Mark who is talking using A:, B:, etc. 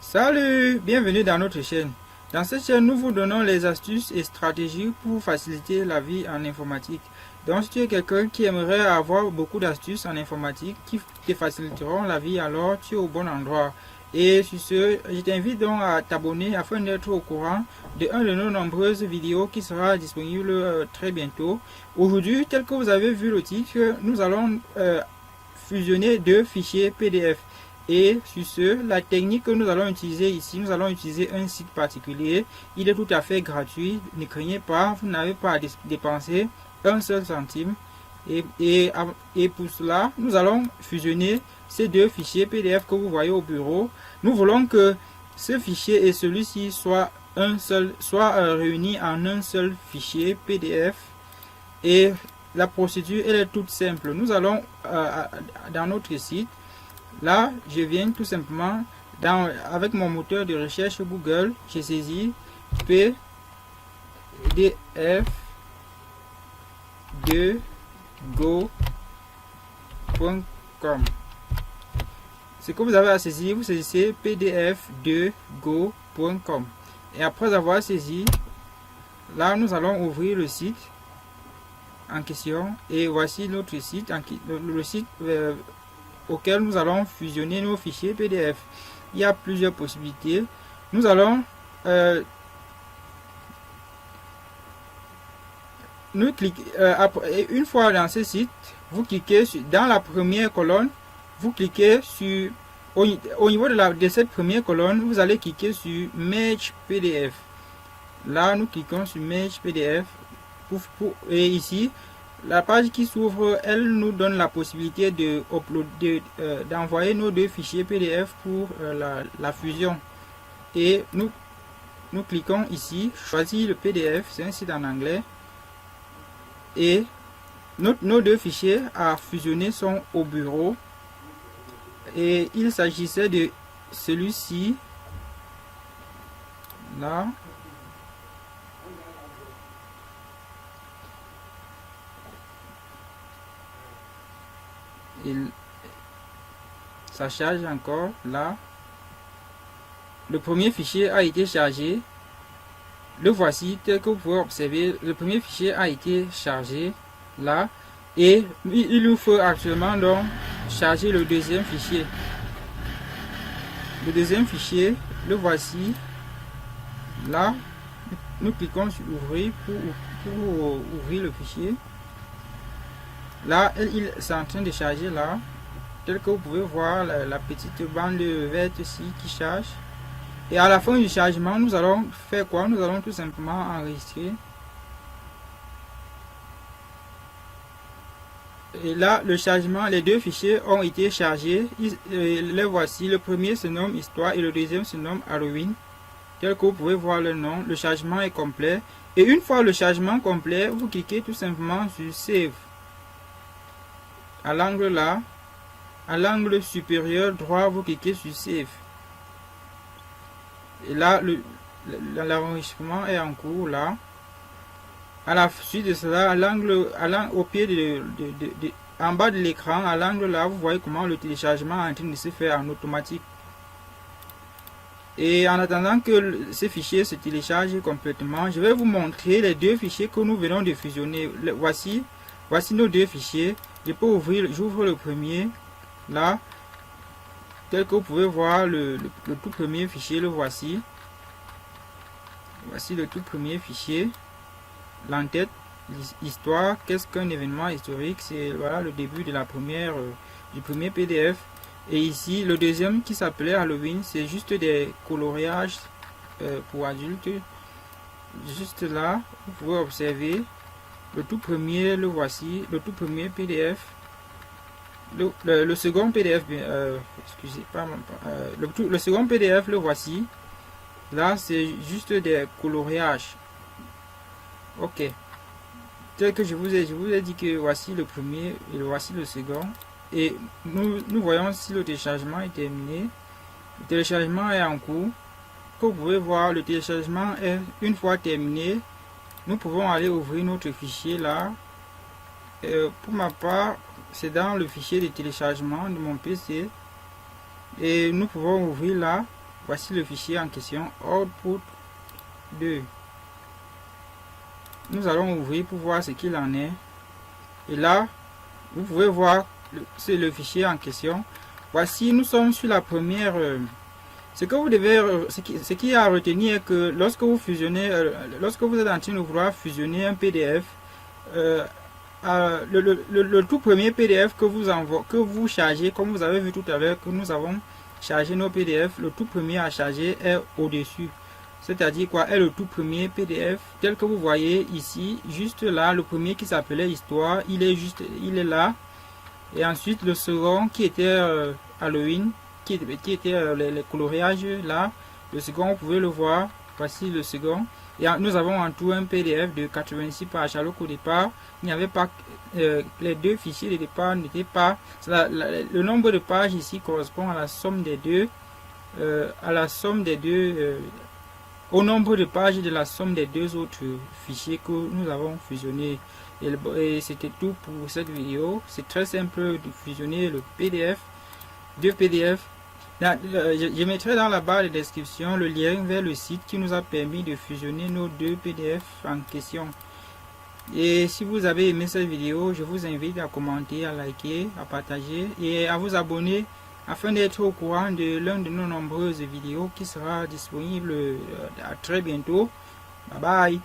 A: Salut, bienvenue dans notre chaîne. Dans cette chaîne, nous vous donnons les astuces et stratégies pour faciliter la vie en informatique. Donc, si tu es quelqu'un qui aimerait avoir beaucoup d'astuces en informatique qui te faciliteront la vie, alors tu es au bon endroit. Et sur ce, je t'invite donc à t'abonner afin d'être au courant de de nos nombreuses vidéos qui sera disponible très bientôt. Aujourd'hui, tel que vous avez vu le titre, nous allons fusionner deux fichiers PDF. Et sur ce, la technique que nous allons utiliser ici, nous allons utiliser un site particulier. Il est tout à fait gratuit. Ne craignez pas, vous n'avez pas à dépenser un seul centime. Et pour cela, nous allons fusionner ces deux fichiers PDF que vous voyez au bureau. Nous voulons que ce fichier et celui-ci soient réunis en un seul fichier PDF. Et la procédure, elle est toute simple. Nous allons dans notre site. Là, je viens tout simplement, avec mon moteur de recherche Google, j'ai saisi pdf2go.com. Ce que vous avez à saisir, vous saisissez pdf2go.com. Et après avoir saisi, là, nous allons ouvrir le site en question. Et voici notre site, le site auquel nous allons fusionner nos fichiers PDF. Il y a plusieurs possibilités. Nous allons une fois dans ce site, vous cliquez dans la première colonne, vous cliquez sur au niveau de cette première colonne, vous allez cliquer sur Merge PDF. Là, nous cliquons sur Merge PDF et ici la page qui s'ouvre, elle nous donne la possibilité d'envoyer nos deux fichiers PDF pour la fusion. Et nous cliquons ici, choisir le PDF, c'est un site en anglais. Et nos deux fichiers à fusionner sont au bureau. Et il s'agissait de celui-ci, là. Ça charge encore là. Le premier fichier a été chargé. Le voici, tel que vous pouvez observer. Le premier fichier a été chargé là. Et il nous faut actuellement donc charger le deuxième fichier. Le deuxième fichier, le voici là. Nous cliquons sur ouvrir pour ouvrir le fichier. Là, c'est en train de charger là. Tel que vous pouvez voir la petite bande verte ici qui charge. Et à la fin du chargement, nous allons faire quoi? Nous allons tout simplement enregistrer. Et là, le chargement, les deux fichiers ont été chargés. Les voici. Le premier se nomme Histoire et le deuxième se nomme Halloween. Tel que vous pouvez voir le nom. Le chargement est complet. Et une fois le chargement complet, vous cliquez tout simplement sur Save. À l'angle là, à l'angle supérieur droit, vous cliquez sur Save. Et là, l'enregistrement est en cours là. À la suite de cela, au pied en bas de l'écran, à l'angle là, vous voyez comment le téléchargement est en train de se faire en automatique. Et en attendant que ces fichiers se téléchargent complètement, je vais vous montrer les deux fichiers que nous venons de fusionner. Voici nos deux fichiers. Je peux ouvrir, j'ouvre le premier là, tel que vous pouvez voir le tout premier fichier, le voici. Voici le tout premier fichier. L'entête, histoire, qu'est-ce qu'un événement historique? C'est voilà le début de du premier PDF. Et ici le deuxième qui s'appelait Halloween, c'est juste des coloriages pour adultes. Juste là, vous pouvez observer. Le tout premier, le voici, le tout premier PDF. Le second PDF, excusez pas, le second PDF, le voici. Là, c'est juste des coloriages. Ok. Tel que je vous ai dit que voici le premier et voici le second. Et nous voyons si le téléchargement est terminé. Le téléchargement est en cours. Comme vous pouvez voir, le téléchargement est une fois terminé. Nous pouvons aller ouvrir notre fichier là. Pour ma part, c'est dans le fichier de téléchargement de mon PC. Et nous pouvons ouvrir là. Voici le fichier en question, output 2. Nous allons ouvrir pour voir ce qu'il en est. Et là, vous pouvez voir, c'est le fichier en question. Voici, nous sommes sur la première. Ce que vous devez, ce qui est à retenir est que lorsque vous fusionnez, lorsque vous êtes en train de vouloir fusionner un PDF, le tout premier PDF que vous chargez, comme vous avez vu tout à l'heure que nous avons chargé nos PDF, le tout premier à charger est au-dessus. C'est-à-dire quoi, est le tout premier PDF tel que vous voyez ici, juste là, le premier qui s'appelait Histoire, il est là. Et ensuite le second qui était Halloween, qui était les coloriages là. Le second, vous pouvez le voir, voici le second. Et nous avons en tout un PDF de 86 pages, alors qu'au départ, il n'y avait pas, les deux fichiers de départ n'étaient pas, le nombre de pages ici correspond à la somme des deux, au nombre de pages de la somme des deux autres fichiers que nous avons fusionnés. Et c'était tout pour cette vidéo. C'est très simple de fusionner le PDF, deux PDF. Je mettrai dans la barre de description le lien vers le site qui nous a permis de fusionner nos deux PDF en question. Et si vous avez aimé cette vidéo, je vous invite à commenter, à liker, à partager et à vous abonner afin d'être au courant de l'un de nos nombreuses vidéos qui sera disponible à très bientôt. Bye bye.